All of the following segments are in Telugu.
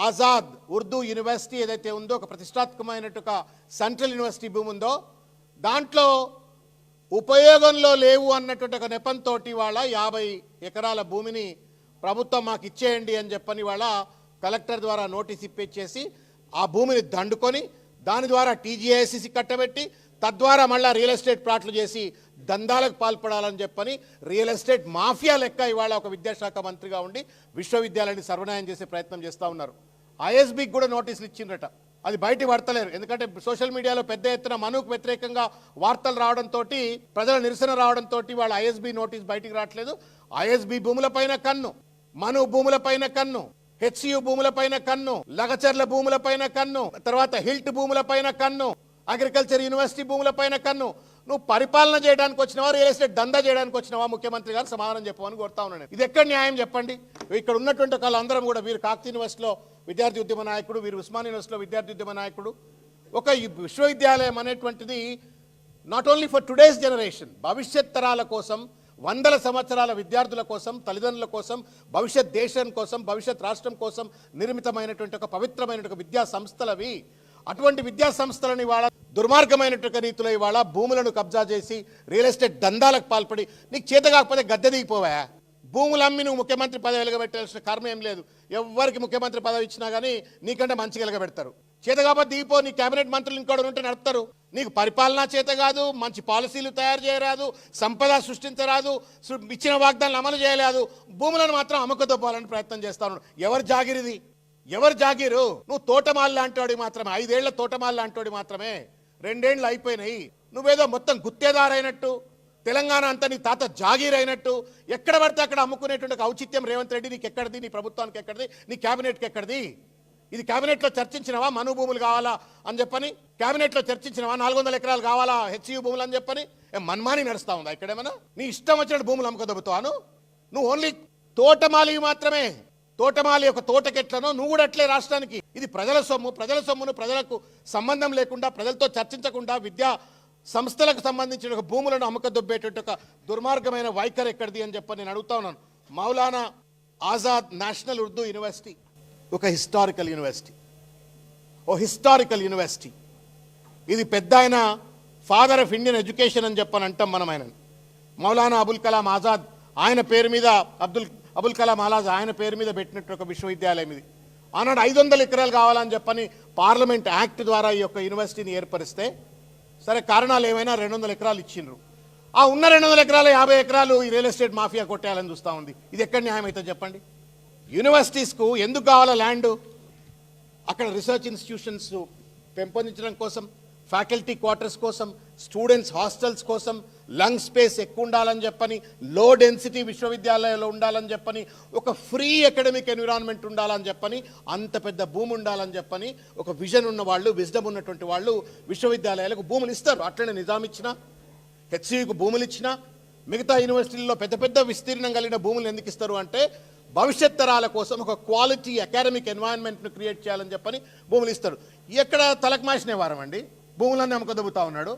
ఆజాద్ ఉర్దూ యూనివర్సిటీ ఏదైతే ఉందో, ఒక ప్రతిష్టాత్మకమైనటువంటి సెంట్రల్ యూనివర్సిటీ భూమి ఉందో, దాంట్లో ఉపయోగంలో లేవు అన్నటువంటి ఒక నెపంతో వాళ్ళ 50 ఎకరాల భూమిని ప్రభుత్వం మాకు ఇచ్చేయండి అని చెప్పని వాళ్ళ కలెక్టర్ ద్వారా నోటీస్ ఇప్పించేసి ఆ భూమిని దండుకొని దాని ద్వారా టీజీఐసిసి కట్టబెట్టి తద్వారా మళ్ళీ రియల్ ఎస్టేట్ ప్లాట్లు చేసి దందాలకు పాల్పడాలని చెప్పని రియల్ ఎస్టేట్ మాఫియా లెక్క ఇవాళ ఒక విద్యాశాఖ మంత్రిగా ఉండి విశ్వవిద్యాలయాన్ని సర్వనాయం చేసే ప్రయత్నం చేస్తూ ఉన్నారు. ఐఎస్బికి కూడా నోటీసులు ఇచ్చిండ్రట, అది బయటికి పడతలేరు. ఎందుకంటే సోషల్ మీడియాలో పెద్ద ఎత్తున మనుకు వ్యతిరేకంగా వార్తలు రావడంతో, ప్రజల నిరసన రావడంతో వాళ్ళ ఐఎస్బి నోటీస్ బయటికి రావట్లేదు. ఐఎస్బి భూములపైన కన్ను, మను భూములపైన కన్ను, హెచ్సియు భూములపైన కన్ను, లగచర్ల భూములపైన కన్ను, తర్వాత హిల్ట్ భూములపైన కన్ను, అగ్రికల్చర్ యూనివర్సిటీ భూములపైన కన్ను. నువ్వు పరిపాలన చేయడానికి వచ్చినావా, రియల్ ఎస్టేట్ దందా చేయడానికి వచ్చినావా? ముఖ్యమంత్రి గారు సమాధానం చెప్పమని కోరుతా ఉన్నాను. ఇది ఎక్కడ న్యాయం చెప్పండి? ఇక్కడ ఉన్నటువంటి వాళ్ళందరం కూడా, వీరు కాకతీయ యూనివర్సిటీలో విద్యార్థి ఉద్యమ నాయకుడు, వీరు ఉస్మానియా యూనివర్సిటీలో విద్యార్థి ఉద్యమ నాయకుడు. ఒక విశ్వవిద్యాలయం అనేటువంటిది not only for today's generation, భవిష్యత్ తరాల కోసం, వందల సంవత్సరాల విద్యార్థుల కోసం, తల్లిదండ్రుల కోసం, భవిష్యత్ దేశం కోసం, భవిష్యత్ రాష్ట్రం కోసం నిర్మితమైనటువంటి ఒక పవిత్రమైనటువంటి విద్యా సంస్థలవి. అటువంటి విద్యా సంస్థలని ఇవాళ దుర్మార్గమైనటువంటి రీతిలో ఇవాళ భూములను కబ్జా చేసి రియల్ ఎస్టేట్ దందాలకు పాల్పడి, నీకు చేత కాకపోతే గద్దె దిగిపోవా? భూములు అమ్మి నువ్వు ముఖ్యమంత్రి పదవి వెలగబెట్టాల్సిన కర్మ ఏం లేదు. ఎవరికి ముఖ్యమంత్రి పదవి ఇచ్చినా కానీ నీకంటే మంచిగా వెలగబెడతారు. చేత కాకపోతే దిగిపో, నీ కేబినెట్ మంత్రులు ఇంకోటి ఉంటే నడుపుతారు. నీకు పరిపాలనా చేత కాదు, మంచి పాలసీలు తయారు చేయరాదు, సంపద సృష్టించరాదు, ఇచ్చిన వాగ్దానాలు అమలు చేయలేదు, భూములను మాత్రం అమ్మకదొబ్బాలని ప్రయత్నం చేస్తాను. ఎవరు జాగిరిది? ఎవరు జాగీరు? నువ్వు తోటమాలి లాంటివాడి మాత్రమే, 5 ఏళ్ల తోటమాలి లాంటివాడి మాత్రమే. 2 ఏళ్ళు అయిపోయినాయి. నువ్వేదో మొత్తం గుత్తేదారైనట్టు, తెలంగాణ అంతా నీ తాత జాగీర్ అయినట్టు ఎక్కడ పడితే అక్కడ అమ్ముకునేటువంటి ఔచిత్యం రేవంత్ రెడ్డి నీకు ఎక్కడిది? నీ ప్రభుత్వానికి ఎక్కడిది? నీ క్యాబినెట్కి ఎక్కడిది? ఇది క్యాబినెట్లో చర్చించినవా? మను భూములు కావాలా అని చెప్పని క్యాబినెట్లో చర్చించినవా? 400 ఎకరాలు కావాలా హెచ్యు భూములు అని చెప్పని మన్మాని నడుస్తా ఉందా ఇక్కడేమన్నా? నీ ఇష్టం వచ్చినట్టు భూములు అమ్ముకోదొబ్బుతాను. నువ్వు ఓన్లీ తోటమాలి మాత్రమే. తోటమాలి ఒక తోటకెట్లనో నువ్వు కూడా అట్లే రాష్ట్రానికి. ఇది ప్రజల సొమ్ము. ప్రజల సొమ్మును ప్రజలకు సంబంధం లేకుండా, ప్రజలతో చర్చించకుండా విద్యా సంస్థలకు సంబంధించిన ఒక భూములను అమ్మకదొబ్బేటువంటి ఒక దుర్మార్గమైన వైఖరి ఎక్కడిది అని చెప్పి నేను అడుగుతా ఉన్నాను. మౌలానా ఆజాద్ నేషనల్ ఉర్దూ యూనివర్సిటీ ఒక హిస్టారికల్ యూనివర్సిటీ, ఓ హిస్టారికల్ యూనివర్సిటీ. ఇది పెద్ద ఆయన ఫాదర్ ఆఫ్ ఇండియన్ ఎడ్యుకేషన్ అని చెప్పని అంటాం మనం ఆయన. మౌలానా అబుల్ కలాం ఆజాద్ ఆయన పేరు మీద, అబుల్ కలాం ఆజాద్ ఆయన పేరు మీద పెట్టినట్టు ఒక విశ్వవిద్యాలయం ఇది. ఆనాడు 500 ఎకరాలు కావాలని చెప్పని పార్లమెంట్ యాక్ట్ ద్వారా ఈ యొక్క యూనివర్సిటీని ఏర్పరిస్తే, సరే కారణాలు ఏమైనా 200 ఎకరాలు ఇచ్చిండ్రు. ఆ ఉన్న 200 ఎకరాలు 50 ఎకరాలు ఈ రియల్ ఎస్టేట్ మాఫియా కొట్టేయాలని చూస్తూ ఉంది. ఇది ఎక్కడ న్యాయం అయితే చెప్పండి? యూనివర్సిటీస్కు ఎందుకు కావాలా ల్యాండ్? అక్కడ రీసెర్చ్ ఇన్స్టిట్యూషన్స్ పెంపొందించడం కోసం, ఫ్యాకల్టీ క్వార్టర్స్ కోసం, స్టూడెంట్స్ హాస్టల్స్ కోసం, లంగ్ స్పేస్ ఎక్కువ ఉండాలని చెప్పని, లో డెన్సిటీ విశ్వవిద్యాలయాల్లో ఉండాలని చెప్పని, ఒక ఫ్రీ అకాడమిక్ ఎన్విరాన్మెంట్ ఉండాలని చెప్పని, అంత పెద్ద భూమి ఉండాలని చెప్పని ఒక విజన్ ఉన్న వాళ్ళు, విజ్డమ్ ఉన్నటువంటి వాళ్ళు విశ్వవిద్యాలయాలకు భూములు ఇస్తారు. అట్లనే నిజాం ఇచ్చినా, హెచ్సియుకు భూములు ఇచ్చినా, మిగతా యూనివర్సిటీల్లో పెద్ద పెద్ద విస్తీర్ణం కలిగిన భూములు ఎందుకు ఇస్తారు అంటే, భవిష్యత్ తరాల కోసం ఒక క్వాలిటీ అకాడమిక్ ఎన్వైరన్మెంట్ను క్రియేట్ చేయాలని చెప్పని భూములు ఇస్తారు. ఎక్కడ తలకు మాసిన వారం అండి, భూములన్నీ అమ్మకదొబ్బుతా ఉన్నాడు.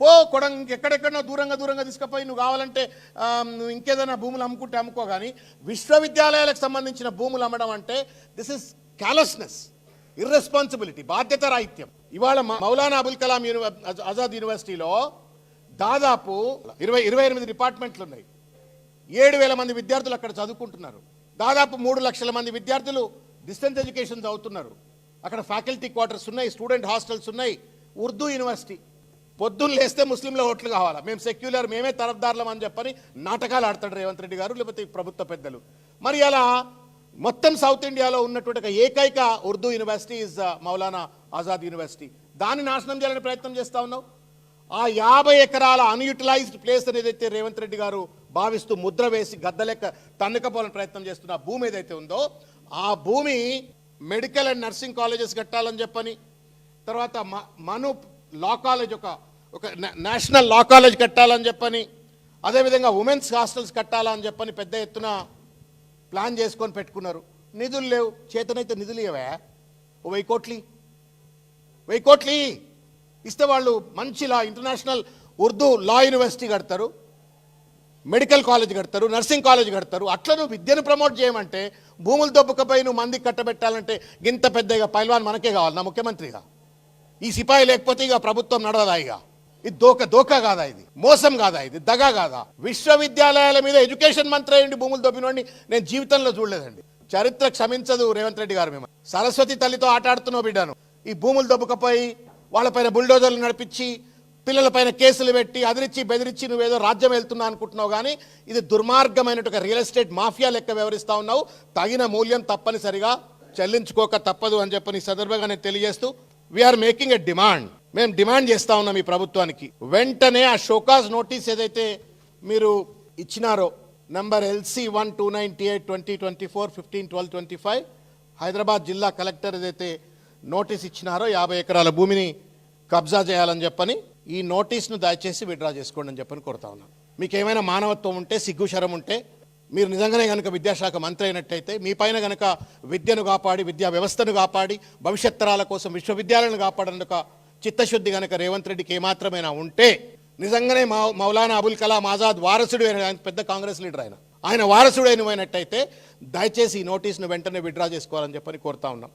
పో కొడం ఎక్కడెక్కడో దూరంగా తీసుకుపోయి నువ్వు కావాలంటే నువ్వు ఇంకేదైనా భూములు అమ్ముకుంటే అమ్ముకో. కానీ విశ్వవిద్యాలయాలకు సంబంధించిన భూములు అమ్మడం అంటే దిస్ ఇస్ క్యాలస్నెస్, ఇర్రెస్పాన్సిబిలిటీ, బాధ్యత రాహిత్యం. ఇవాళ మౌలానా అబుల్ కలాం ఆజాద్ యూనివర్సిటీలో దాదాపు 28 డిపార్ట్మెంట్లు ఉన్నాయి. 7,000 మంది విద్యార్థులు అక్కడ చదువుకుంటున్నారు. దాదాపు 3 లక్షల మంది విద్యార్థులు డిస్టెన్స్ ఎడ్యుకేషన్ చదువుతున్నారు. అక్కడ ఫ్యాకల్టీ క్వార్టర్స్ ఉన్నాయి, స్టూడెంట్ హాస్టల్స్ ఉన్నాయి. ఉర్దూ యూనివర్సిటీ. పొద్దున్న లేస్తే ముస్లింల ఓట్లు కావాలా, మేము సెక్యులర్, మేమే తరఫ్దారులం అని చెప్పని నాటకాలు ఆడతాడు రేవంత్ రెడ్డి గారు, లేకపోతే ప్రభుత్వ పెద్దలు. మరి అలా మొత్తం సౌత్ ఇండియాలో ఉన్నటువంటి ఏకైక Urdu university is Maulana Azad university. దాన్ని నాశనం చేయాలని ప్రయత్నం చేస్తా ఉన్నావు. ఆ 50 ఎకరాల అన్యూటిలైజ్డ్ ప్లేస్ ఏదైతే రేవంత్ రెడ్డి గారు భావిస్తూ ముద్ర వేసి గద్దలెక్క తన్నుకపోవాలని ప్రయత్నం చేస్తున్న ఆ భూమి ఏదైతే ఉందో, ఆ భూమి మెడికల్ అండ్ నర్సింగ్ కాలేజెస్ కట్టాలని చెప్పని, తర్వాత మను లా కాలేజ్ ఒక నేషనల్ లా కాలేజ్ కట్టాలని చెప్పని, అదేవిధంగా ఉమెన్స్ హాస్టల్స్ కట్టాలని చెప్పని పెద్ద ఎత్తున ప్లాన్ చేసుకొని పెట్టుకున్నారు. నిధులు లేవు. చేతనైతే నిధులు ఇవ్వా, 1000 కోట్లు ఇస్తే వాళ్ళు మంచి లా ఇంటర్నేషనల్ ఉర్దూ లా యూనివర్సిటీ కడతారు. మెడికల్ కాలేజ్ కడతారు, నర్సింగ్ కాలేజ్ కడతారు. అట్లా నువ్వు విద్యను ప్రమోట్ చేయమంటే భూములు దొబ్బకపోయి నువ్వు మందికి కట్టబెట్టాలంటే ఇంత పెద్దగా పైల్వాన్ మనకే కావాలి నా ముఖ్యమంత్రిగా. ఈ సిపాయి లేకపోతే ఇక ప్రభుత్వం నడవదా? ఇక ఇది దోకా కాదా? ఇది మోసం కాదా? ఇది దగా కాదా? విశ్వవిద్యాలయాల మీద ఎడ్యుకేషన్ మంత్రి అయ్యండి భూములు దొబ్బినోడిని నేను జీవితంలో చూడలేదండి. చరిత్ర క్షమించదు రేవంత్ రెడ్డి గారు. మేము సరస్వతి తల్లితో ఆటాడుతున్నావు బిడ్డను. ఈ భూములు దొబ్బకపోయి వాళ్ళపైన బుల్డోజర్లు నడిపించి పిల్లలపైన కేసులు పెట్టి అదిరిచ్చి బెదిరించి నువ్వేదో రాజ్యం వెళ్తున్నా అనుకుంటున్నావు. కానీ ఇది దుర్మార్గమైనటువంటి రియల్ ఎస్టేట్ మాఫియా లెక్క వ్యవహరిస్తూ ఉన్నావు. తగిన మూల్యం తప్పనిసరిగా చెల్లించుకోక తప్పదు అని చెప్పని ఈ సందర్భంగా నేను తెలియజేస్తూ వీఆర్ మేకింగ్ ఎ డిమాండ్. మేము డిమాండ్ చేస్తా ఉన్నాం ఈ ప్రభుత్వానికి వెంటనే ఆ షోకాజ్ నోటీస్ ఏదైతే మీరు ఇచ్చినారో నంబర్ LC 1298/2024 15/12/25 హైదరాబాద్ జిల్లా కలెక్టర్ ఏదైతే నోటీస్ ఇచ్చినారో 50 ఎకరాల భూమిని కబ్జా చేయాలని చెప్పని ఈ నోటీస్ను దయచేసి విత్డ్రా చేసుకోండి అని చెప్పని కోరుతా ఉన్నాను. మీకు ఏమైనా మానవత్వం ఉంటే, సిగ్గుశరం ఉంటే, మీరు నిజంగానే కనుక విద్యాశాఖ మంత్రి అయినట్టయితే మీ పైన కనుక విద్యను కాపాడి విద్యా వ్యవస్థను కాపాడి భవిష్యత్ తరాల కోసం విశ్వవిద్యాలయాలను కాపాడేందుకు చిత్తశుద్ధి కనుక రేవంత్ రెడ్డికి ఏమాత్రమైనా ఉంటే నిజంగానే మౌలానా అబుల్ కలాం ఆజాద్ వారసుడు ఆయన పెద్ద కాంగ్రెస్ లీడర్ ఆయన వారసుడు అయినట్టయితే దయచేసి ఈ నోటీస్ను వెంటనే విత్డ్రా చేసుకోవాలని చెప్పని కోరుతా ఉన్నాం.